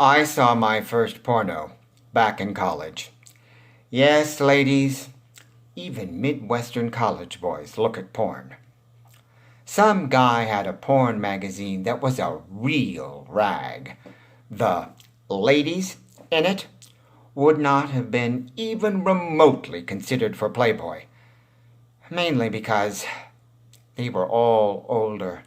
I saw my first porno back in college. Yes, ladies, even Midwestern college boys look at porn. Some guy had a porn magazine that was a real rag. The ladies in it would not have been even remotely considered for Playboy, mainly because they were all older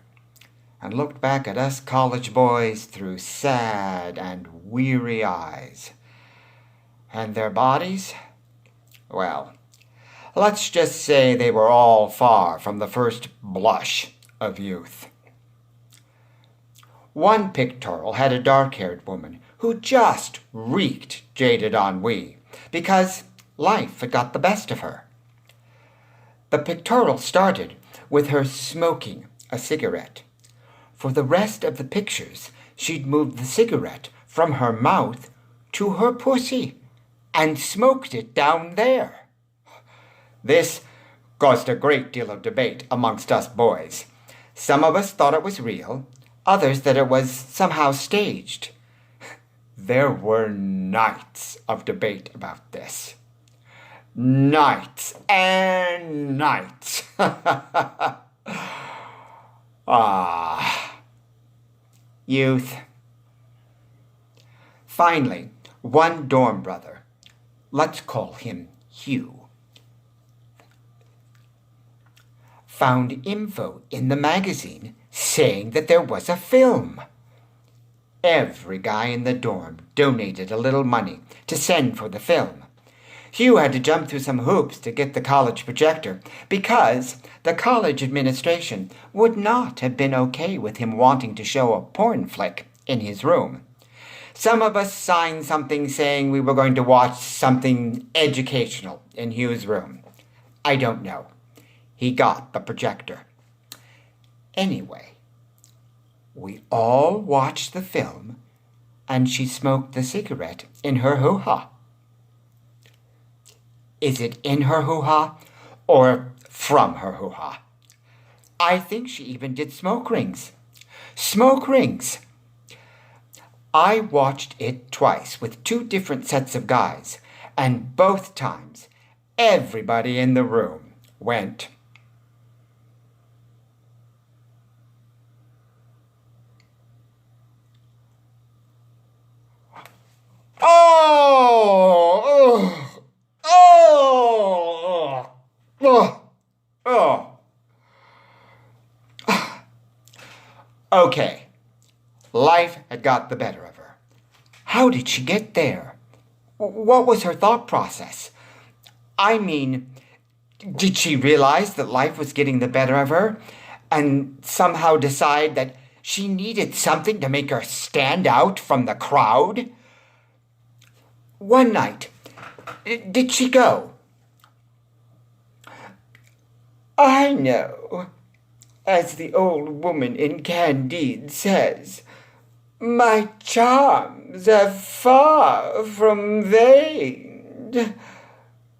and looked back at us college boys through sad and weary eyes. And their bodies? Well, let's just say they were all far from the first blush of youth. One pictorial had a dark-haired woman who just reeked jaded ennui because life had got the best of her. The pictorial started with her smoking a cigarette. For the rest of the pictures, she'd moved the cigarette from her mouth to her pussy and smoked it down there. This caused a great deal of debate amongst us boys. Some of us thought it was real, others that it was somehow staged. There were nights of debate about this. Nights and nights. Youth. Finally, one dorm brother, let's call him Hugh, found info in the magazine saying that there was a film. Every guy in the dorm donated a little money to send for the film. Hugh had to jump through some hoops to get the college projector because the college administration would not have been okay with him wanting to show a porn flick in his room. Some of us signed something saying we were going to watch something educational in Hugh's room. I don't know. He got the projector. Anyway, we all watched the film and she smoked the cigarette in her hoo-ha. Is it in her hoo-ha or from her hoo-ha? I think she even did smoke rings. Smoke rings! I watched it twice with two different sets of guys, and both times everybody in the room went, "Oh! Oh! Oh! Oh! Oh!" Okay, life had got the better of her. How did she get there? What was her thought process? I mean, did she realize that life was getting the better of her and somehow decide that she needed something to make her stand out from the crowd? One night, did she go, "I know, as the old woman in Candide says, my charms are far from vain,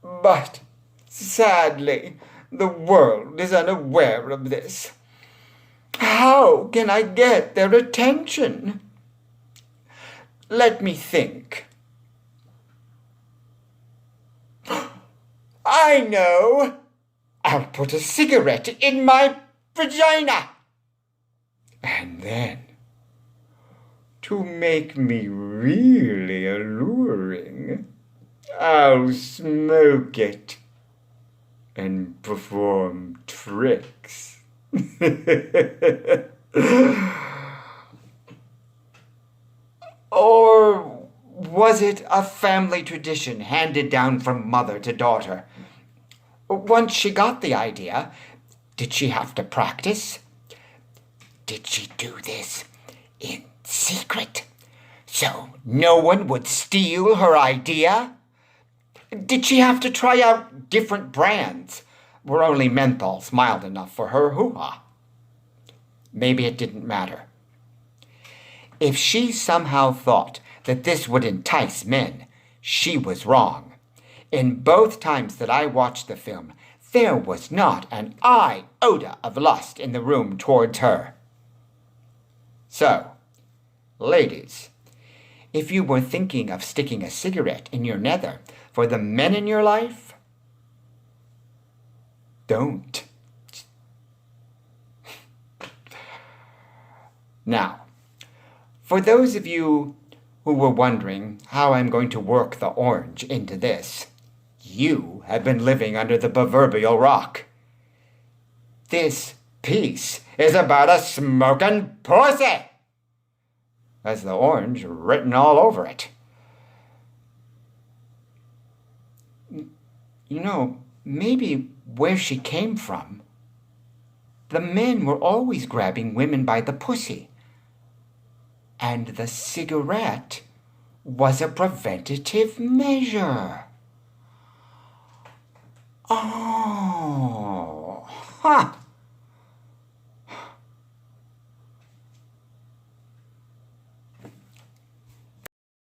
but sadly the world is unaware of this. How can I get their attention? Let me think. I know! I'll put a cigarette in my vagina. And then, to make me really alluring, I'll smoke it and perform tricks." Or was it a family tradition handed down from mother to daughter? Once she got the idea, did she have to practice? Did she do this in secret so no one would steal her idea? Did she have to try out different brands? Were only menthols mild enough for her hoo-ha? Maybe it didn't matter. If she somehow thought that this would entice men, she was wrong. In both times that I watched the film, there was not an iota of lust in the room towards her. So, ladies, if you were thinking of sticking a cigarette in your nether for the men in your life, don't. Now, for those of you who were wondering how I'm going to work the orange into this, you have been living under the proverbial rock. This piece is about a smoking pussy, has the orange written all over it. You know, maybe where she came from, the men were always grabbing women by the pussy, and the cigarette was a preventative measure. Oh, huh.